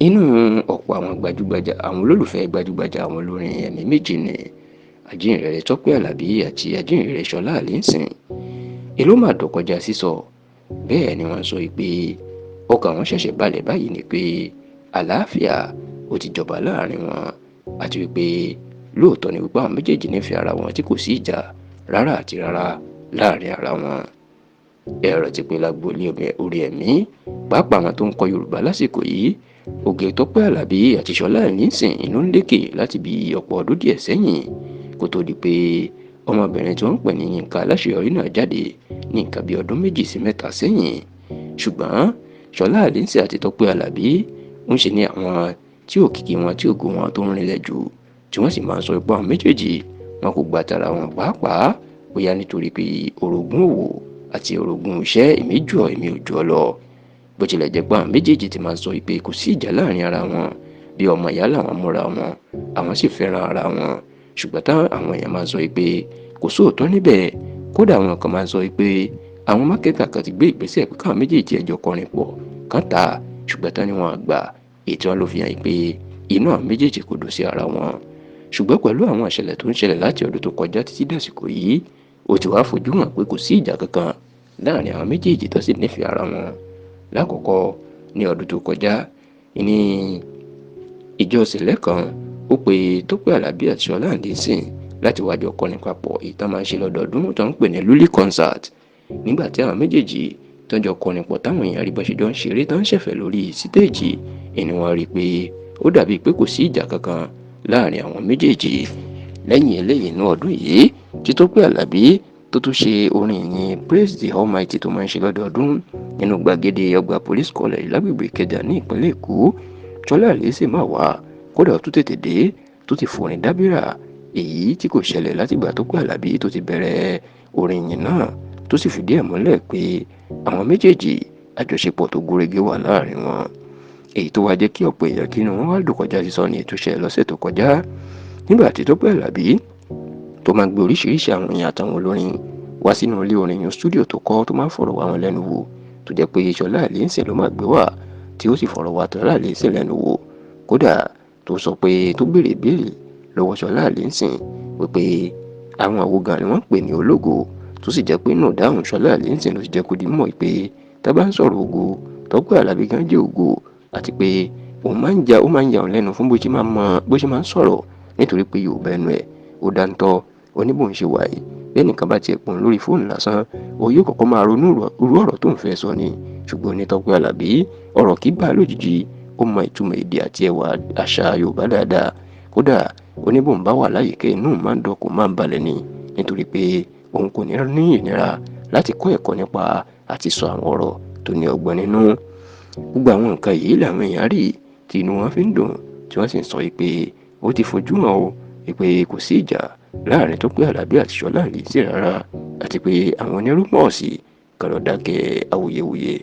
Inú ọ̀pọ̀ àwọn gbajúgbajà àwọn olólùfẹ́ gbajúgbajà àwọn olórin ẹ̀mí méjì ni Àjíǹrere Tọ́pẹ́ Àlàbí àti Àjíǹrere Ṣọlá Allyson. Èló mà tó kọjá sísọ, bẹ́ẹ̀ ni wọ́n sọ pé ọkàn wọn ṣẹ̀ṣẹ̀ balẹ̀ báyìí ni pé àlàáfíà ó ti jọba láàrin wọn, àti wípé lóòótọ́ ni wípé àwọn méjèèjì nífẹ̀ẹ́ ara wọn tí kò sí ìjà rárá àti rárá láàrin ara wọn. Ẹ̀rọ ti pé lágboolé orí ẹ̀mí, pàápàá àwọn tó ń kọ Yorùbá lásìkò yìí, Ògè Tọ́pẹ́ Àlàbí àti Ṣọlá Allyson inú ń lékè láti bí ọ̀pọ̀ ọdún díẹ̀ sẹ́yìn kó tó di pé ọmọbìnrin tí wọ́n ń pè ní Yínká Aláṣeyọrí náà jáde ní nǹkan bí ọdún 2 sí 3 sẹ́yìn. Ṣùgbọ́n Ṣọlá Allyson àti Tọ́pẹ́ Àlàbí ń ṣe ní àwọn tí òkìkí wọn tí ògo wọn tó ń rinlẹ̀ jù, tí wọ́n sì máa ń sọ pé àwọn méjèèjì wọn kò gba tara wọn, pàápàá bóyá nítorí pé orogún òwò àti orogún iṣẹ́ èmi jù ọ́ èmi ò jù ọ́ lọ. Bó tilẹ̀ jẹ́ pé àwọn méjèèjì ti máa ń sọ pé kò sí ìjà láàrin ara wọn, bí ọmọ ìyá làwọn múra wọn, àwọn sì fẹ́ràn ara wọn. Ṣùgbọ́n táwọn àwọn èèyàn máa ń sọ pé kò sóòótọ́ níbẹ̀. Kódà àwọn kan máa ń sọ pé àwọn mákẹ́tà kan ti gbé ìgbésẹ̀ pé káwọn méjèèjì ẹjọ́ kọrin pọ̀ kán ta, ṣùgbọ́n tán ni wọ́n àgbà ètò wọn ló fi hàn pé inú àwọn méjèèjì kò dùn sí ara wọn. Ṣùgbọ́n pẹ̀lú àwọn ìṣẹ̀lẹ̀ tó ń ṣẹlẹ̀ láti ọdún tó kọjá títí dàsìkò yìí, ó ti wá fojú hàn pé kò sí ìjà kankan láàrin àwọn méjèèjì tó sì nífẹ̀ẹ́ ara wọn. Lákọ̀ọ́kọ́ ní ọdún tó kọjá ní ìjọ Sẹ̀lẹ́ kan, ó pe Tọ́pẹ́ Àlàbí àti Ṣọlá Allyson láti wájọ kọrin papọ̀ èyí tán máa ń ṣe lọ́dọọdún tó ń pè ní Lully concert. Nígbà tí àwọn méjèèjì tó ń jọ kọrin pọ̀ táwọn èèyàn rí bó ṣe jọ ń ṣeré tó ń ṣẹ̀fẹ̀ lórí sítéèjì, ẹni wọ́n rí pé ó dàbí pé kò sí ìjà kankan láàrin àwọn méjèèjì. Lẹ́yìn eléyìí inú ọdún yìí tí Tọ́pẹ́ Àlàbí tó tún ṣe orin ìyìn Praise the Almighty tó máa ń ṣe lọ́dọọdún nínú gbàgede ọgbà Police College lágbègbè Ìkẹjà ní ìpínlẹ̀ Èkó, Ṣọlá Allyson máa wá, kódà ó tún tètè dé tó ti forin dábìrà, èyí tí kò ṣẹlẹ̀ látìgbà Tọ́pẹ́ Àlàbí tó ti bẹ̀rẹ̀ orin ìyìn náà, tó sì fìdí ẹ̀ múlẹ̀ pé àwọn méjèèjì àjọṣepọ̀ tó gúnrégé wà láàrin wọn. Èyí tó wá jẹ́ kí ọ̀pọ̀ èèyàn kí inú wọn wá dùn kọjá sísọ ní ètò ìṣẹ̀lẹ̀ lọ́sẹ̀ tó kọjá, nígbà tí Tọ́pẹ́ Àlàbí tó máa ń gbé oríṣiríṣi àwọn èèyàn àtàwọn olórin wá sínú ilé orin stúdíò tó kọ́ tó máa ń fọ̀rọ̀ wá wọn lẹ́nu wò, tó jẹ́ pé Ṣọlá Allyson ló máa gbé wá tí ó sì fọ̀rọ̀ wá Ṣọlá Allyson lẹ́nu wò. Kódà tó sọ pé tó béèrè ìbéèrè lọ́wọ́ Ṣọlá Allyson wípé àwọn àwo gan ni wọ́n ń pè ní ológo, tó sì jẹ́ pé inú ìdáhùn Ṣọlá Allyson ló ti jẹ́ kó di mọ̀ pé tá bá ń sọ̀rọ̀ ògo, Tọ́pẹ́ Àlàbí gan jẹ́ ògo, àti pé ó máa ń ya òun lẹ́nu fún bó ṣe máa ń sọ̀rọ̀, nítorí pé Yorùbá ẹnu ẹ̀ ó dáńtọ́. Oníbò ń ṣe wà yìí, bẹ́ẹ̀ nìkan bá tiẹ̀ pọ̀n lórí fóònù lásán, ó yóò kọ́kọ́ máa ronú irú ọ̀rọ̀ tó ń fẹ́ sọ ni. Ṣùgbọ́n ní Tọ́pẹ́ Àlàbí ọ̀rọ̀ kì í bá lójijì, ó mọ ìtumọ̀ èdè àti ẹwà àṣà Yorùbá dáadáa. Kódà oníbò ń bá wà láyìíká inú máa ń dọ̀kọ̀ máa ń balẹ̀ ni, nítorí pé òun kò ní ìnira láti kọ́ ẹ̀kọ́ nípa àti sọ àwọn ọ̀rọ̀ tó ní ọgbọ́n nínú. Gbogbo àwọn nǹkan yìí làwọn èèyàn rí tí inú wọn fi ń dùn, tí wọ́n sì ń sọ pé ó ti fojú hàn o, pé kò sí ìjà láàrin Tọ́pẹ́ Àlàbí àti Ṣọlá Allyson rárá, àti pé àwọn onírúmọ̀ọ́sì kan ló dákẹ́ awuyewuye.